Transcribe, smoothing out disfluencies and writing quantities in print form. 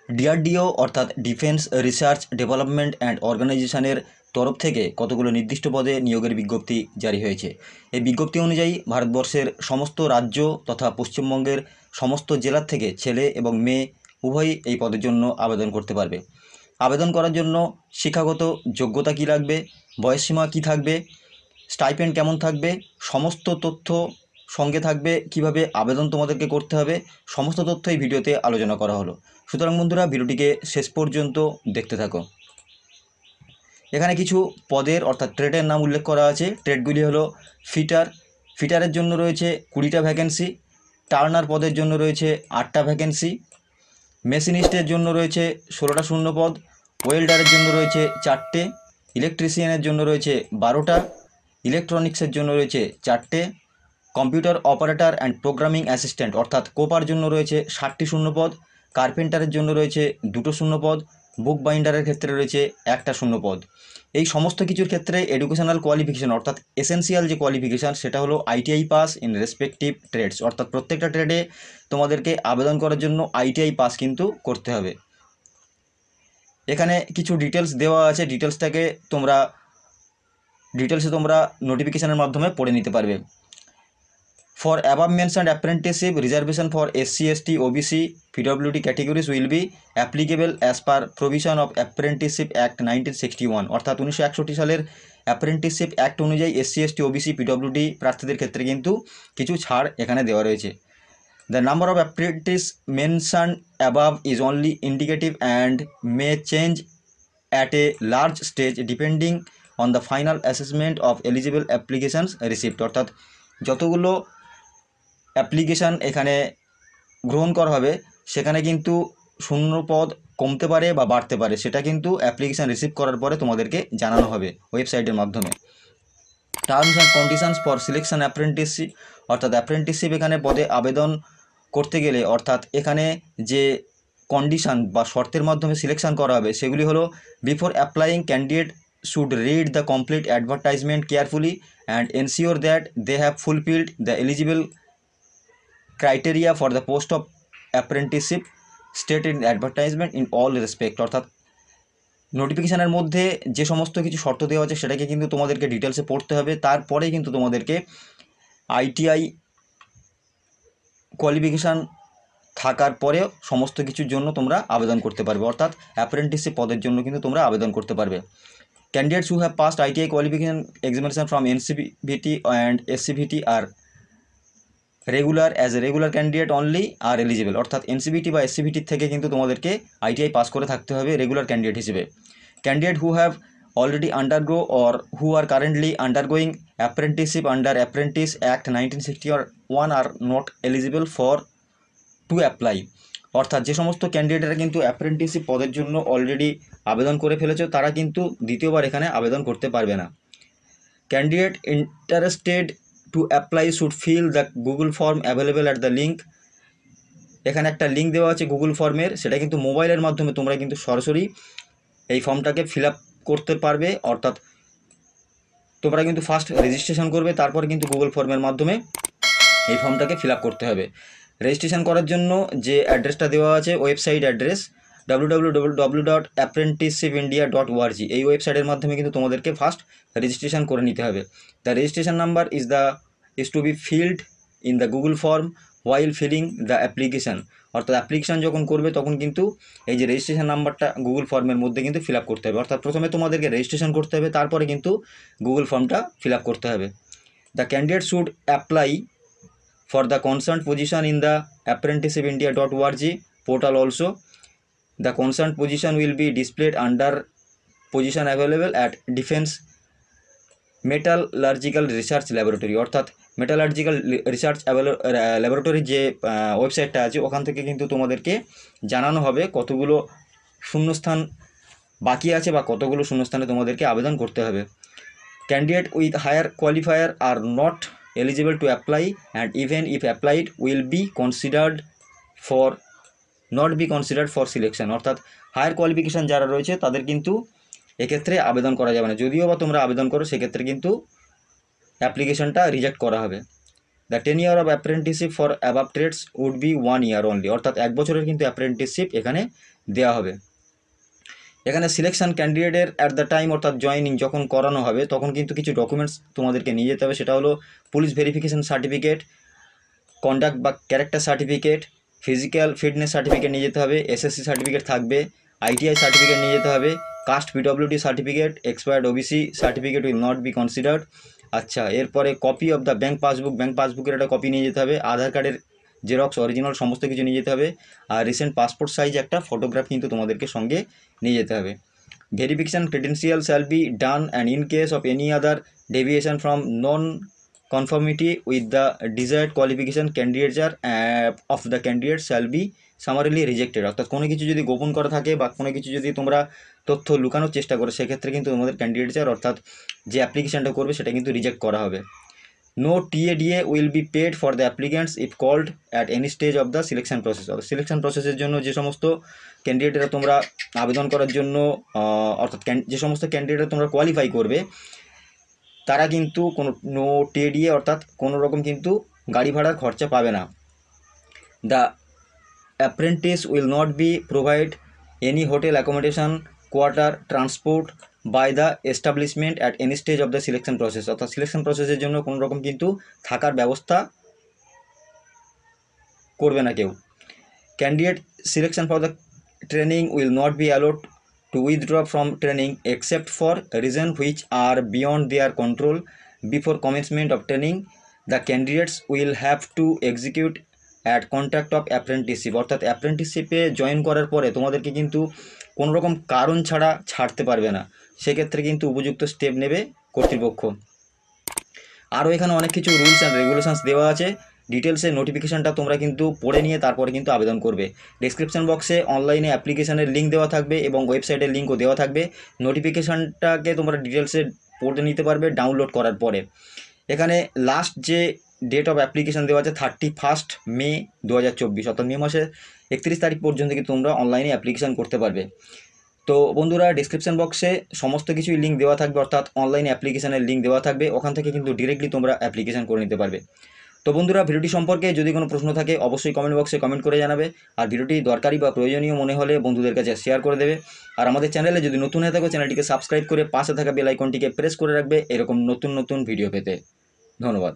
DRDO অর্থাৎ defence research development and অর্গানাইজেশনের তরফ থেকে কতগুলো নির্দিষ্ট পদে নিয়োগের বিজ্ঞপ্তি জারি হয়েছে। এই বিজ্ঞপ্তি অনুযায়ী ভারতবর্ষের সমস্ত রাজ্য তথা পশ্চিমবঙ্গের সমস্ত জেলার থেকে ছেলে এবং মেয়ে উভয়ই এই পদের জন্য আবেদন করতে পারবে। আবেদন করার জন্য শিক্ষাগত যোগ্যতা কী লাগবে, বয়সসীমা কী থাকবে, স্টাইপেন্ড কেমন থাকবে, সমস্ত তথ্য সঙ্গে থাকবে, কিভাবে আবেদন তোমাদেরকে করতে হবে, সমস্ত তথ্য এই ভিডিওতে আলোচনা করা হলো। সুতরাং বন্ধুরা, ভিডিওটিকে শেষ পর্যন্ত দেখতে থাকো। এখানে কিছু পদের অর্থাৎ ট্রেডের নাম উল্লেখ করা আছে। ট্রেডগুলি হলো ফিটারের জন্য রয়েছে 20টা ভ্যাকেন্সি, টার্নার পদের জন্য রয়েছে 8টা ভ্যাকেন্সি, মেশিনিস্টের জন্য রয়েছে 16টা শূন্যপদ, ওয়েল্ডারের জন্য রয়েছে 4টে, ইলেকট্রিশিয়ানের জন্য রয়েছে 12টা, ইলেকট্রনিক্সের জন্য রয়েছে 4টে, computer operator and programming assistant অর্থাৎ কোপার জন্য রয়েছে 60টি শূন্যপদ, কার্পেন্টারের জন্য রয়েছে 2টো শূন্যপদ, বুক বাইন্ডারের ক্ষেত্রে রয়েছে 1টা শূন্যপদ। এই সমস্ত কিছুর ক্ষেত্রে এডুকেশনাল কোয়ালিফিকেশন অর্থাৎ এসেন্সিয়াল যে কোয়ালিফিকেশান সেটা হলো ITI pass in respective trades, অর্থাৎ প্রত্যেকটা ট্রেডে তোমাদেরকে আবেদন করার জন্য আইটিআই পাস কিন্তু করতে হবে। এখানে কিছু ডিটেলস দেওয়া আছে, ডিটেলসে তোমরা নোটিফিকেশানের মাধ্যমে পড়ে নিতে পারবে। For above mentioned apprenticeship, reservation for SC, ST, OBC, PWD categories will be applicable as per provision of Apprenticeship Act 1961 অর্থাৎ 1961 সালের অ্যাপ্রেন্টিসশিপ অ্যাক্ট অনুযায়ী SC, ST, OBC, PWD প্রার্থীদের ক্ষেত্রে কিন্তু কিছু ছাড় এখানে দেওয়া রয়েছে। The number of apprentices mentioned above is only indicative and may change at a large stage depending on the final assessment of eligible applications received অর্থাৎ যতগুলো অ্যাপ্লিকেশান এখানে গ্রহণ করা হবে সেখানে কিন্তু শূন্য পদ কমতে পারে বা বাড়তে পারে, সেটা কিন্তু অ্যাপ্লিকেশান রিসিভ করার পরে তোমাদেরকে জানানো হবে ওয়েবসাইটের মাধ্যমে। Terms and conditions for selection apprenticeship অর্থাৎ অ্যাপ্রেন্টিসশিপ এখানে পদে আবেদন করতে গেলে অর্থাৎ এখানে যে কন্ডিশান বা শর্তের মাধ্যমে সিলেকশন করা হবে সেগুলি হলো before applying candidate should read the complete advertisement carefully and ensure that they have fulfilled the eligible criteria for the post of apprenticeship stated in advertisement in all respect অর্থাৎ নোটিফিকেশানের মধ্যে যে সমস্ত কিছু শর্ত দেওয়া আছে সেটাকে কিন্তু তোমাদেরকে ডিটেলসে পড়তে হবে। তারপরে কিন্তু তোমাদেরকে আইটিআই কোয়ালিফিকেশান থাকার পরেও সমস্ত কিছুর জন্য তোমরা আবেদন করতে পারবে, অর্থাৎ অ্যাপ্রেন্টিসশিপ পদের জন্য কিন্তু তোমরা আবেদন করতে পারবে। Candidates who have passed ITI qualification examination from NCVT and SCVT are regular as a regular candidate only are eligible অর্থাৎ এনসিভিটি বা এসসিভিটির থেকে কিন্তু তোমাদেরকে আইটিআই পাস করে থাকতে হবে রেগুলার ক্যান্ডিডেট হিসেবে। Candidate who have already undergo or who are currently undergoing apprenticeship under apprentice act 1961 are not eligible for to apply অর্থাৎ যে সমস্ত ক্যান্ডিডেটরা কিন্তু অ্যাপ্রেন্টিসশিপ পদের জন্য অলরেডি আবেদন করে ফেলেছে তারা কিন্তু দ্বিতীয়বার এখানে আবেদন করতে পারবে না। Candidate interested to apply should fill the Google form available at the link এখানে একটা লিঙ্ক দেওয়া আছে গুগল ফর্মের, সেটা কিন্তু মোবাইলের মাধ্যমে তোমরা কিন্তু সরাসরি এই ফর্মটাকে ফিল আপ করতে পারবে, অর্থাৎ তোমরা কিন্তু ফার্স্ট রেজিস্ট্রেশন করবে তারপর কিন্তু গুগল ফর্মের মাধ্যমে এই ফর্মটাকে ফিল আপ করতে হবে। রেজিস্ট্রেশন করার জন্য যে অ্যাড্রেসটা দেওয়া আছে ওয়েবসাইট অ্যাড্রেস www.apprenticeshipindia.org এই ওয়েবসাইটের মাধ্যমে কিন্তু তোমাদেরকে ফার্স্ট রেজিস্ট্রেশন করে নিতে হবে। The registration number is to be filled in the Google form while filling the application অর্থাৎ অ্যাপ্লিকেশান যখন করবে তখন কিন্তু এই যে রেজিস্ট্রেশন নাম্বারটা গুগল ফর্মের মধ্যে কিন্তু ফিল আপ করতে হবে, অর্থাৎ প্রথমে তোমাদেরকে রেজিস্ট্রেশন করতে হবে তারপরে কিন্তু গুগল ফর্মটা ফিল আপ করতে হবে। The candidate should apply for the concerned position in the apprenticeshipindia.org portal also. The concerned position will be displayed under position available at Defense Metallurgical Research Laboratory অর্থাৎ metallurgical research laboratory যে ওয়েবসাইটটা আছে ওখান থেকে কিন্তু তোমাদেরকে জানানো হবে কতগুলো শূন্যস্থান বাকি আছে বা কতগুলো শূন্যস্থানে তোমাদেরকে আবেদন করতে হবে। Candidate with higher qualifier are not eligible to apply and even if applied will be considered for not be considered for selection অর্থাৎ হায়ার কোয়ালিফিকেশান যারা রয়েছে তাদের কিন্তু এক্ষেত্রে আবেদন করা যাবে না, যদিও বা তোমরা আবেদন করো সেক্ষেত্রে কিন্তু অ্যাপ্লিকেশনটা রিজেক্ট করা হবে। The tenure of apprenticeship for above trades would be 1 year only অর্থাৎ 1 বছরের কিন্তু অ্যাপ্রেন্টিসশিপ এখানে দেওয়া হবে। এখানে সিলেকশন ক্যান্ডিডেটের অ্যাট দ্য টাইম অর্থাৎ জয়েনিং যখন করানো হবে তখন কিন্তু কিছু ডকুমেন্টস তোমাদেরকে নিয়ে যেতে হবে। সেটা হলো পুলিশ ভেরিফিকেশন সার্টিফিকেট, কন্ডাক্ট বা character certificate, physical fitness certificate নিয়ে যেতে হবে, এসএসসি সার্টিফিকেট থাকবে, আইটিআই সার্টিফিকেট নিয়ে যেতে হবে, caste PWD certificate, expired OBC certificate will not be considered. আচ্ছা, এরপরে কপি অফ দ্য ব্যাঙ্ক পাসবুকের একটা কপি নিয়ে যেতে হবে, আধার কার্ডের জেরক্স অরিজিনাল সমস্ত কিছু নিয়ে যেতে হবে, আর রিসেন্ট পাসপোর্ট সাইজ একটা ফটোগ্রাফ কিন্তু তোমাদেরকে সঙ্গে নিয়ে যেতে হবে। Verification credential shall be done and in case of any other deviation from non conformity with the desired qualification candidature of the candidate shall be summarily rejected। অর্থাৎ কোনো কিছু যদি গোপন করা থাকে বা কোনো কিছু যদি তোমরা তথ্য লুকানোর চেষ্টা করো সেক্ষেত্রে কিন্তু তোমাদের ক্যান্ডিডেচার অর্থাৎ যে অ্যাপ্লিকেশানটা করবে সেটা কিন্তু রিজেক্ট করা হবে। No TA DA will be paid for the applicants if called at any stage of the selection process. অর্থাৎ সিলেকশন প্রসেসের জন্য যে সমস্ত ক্যান্ডিডেটরা তোমরা আবেদন করার জন্য অর্থাৎ যে সমস্ত ক্যান্ডিডেটরা তোমরা কোয়ালিফাই করবে তারা কিন্তু কোনো নো টিএডিএ অর্থাৎ কোনো রকম কিন্তু গাড়ি ভাড়ার খরচা পাবে না। The apprentice will not be provide any hotel accommodation, quarter, transport by the establishment at any stage of the selection process. অর্থাৎ সিলেকশন প্রসেসের জন্য কোনো রকম কিন্তু থাকার ব্যবস্থা করবে না কেউ। Candidate selection for the training will not be allowed to withdraw from training except for reasons which are beyond their control before commencement of training. The candidates will have to execute at contract of apprenticeship। অর্থাৎ অ্যাপ্রেন্টিসশিপে join করার পরে তোমাদেরকে কিন্তু কোনো রকম কারণ ছাড়া ছাড়তে পারবে না, সেক্ষেত্রে কিন্তু উপযুক্ত স্টেপ নেবে কর্তৃপক্ষ। আরও এখানে অনেক কিছু রুলস অ্যান্ড রেগুলেশনস দেওয়া আছে, ডিটেলসে নোটিফিকেশানটা তোমরা কিন্তু পড়ে নিয়ে তারপরে কিন্তু আবেদন করবে। ডেসক্রিপশন বক্সে অনলাইনে অ্যাপ্লিকেশানের লিঙ্ক দেওয়া থাকবে এবং ওয়েবসাইটের লিঙ্কও দেওয়া থাকবে। নোটিফিকেশানটাকে তোমরা ডিটেলসে পড়ে নিতে পারবে ডাউনলোড করার পরে। এখানে লাস্ট যে ডেট অফ অ্যাপ্লিকেশান দেওয়া আছে 31 মে 2024, অর্থাৎ মে মাসের 31 তারিখ পর্যন্ত কিন্তু তোমরা অনলাইনে অ্যাপ্লিকেশান করতে পারবে। তো বন্ধুরা, ডিসক্রিপশন বক্সে সমস্ত কিছুই লিঙ্ক দেওয়া থাকবে, অর্থাৎ অনলাইন অ্যাপ্লিকেশানের লিঙ্ক দেওয়া থাকবে, ওখান থেকে কিন্তু ডিরেক্টলি তোমরা অ্যাপ্লিকেশান করে নিতে পারবে। তো বন্ধুরা, ভিডিওটি সম্পর্কে যদি কোনো প্রশ্ন থাকে অবশ্যই কমেন্ট বক্সে কমেন্ট করে জানাবে, আর ভিডিওটি দরকারি বা প্রয়োজনীয় মনে হলে বন্ধুদের কাছে শেয়ার করে দেবে। আর আমাদের চ্যানেলে যদি নতুন হয়ে থাকো চ্যানেলটিকে সাবস্ক্রাইব করে পাশে থাকা বেল আইকনটিকে প্রেস করে রাখবে এরকম নতুন নতুন ভিডিও পেতে। ধন্যবাদ।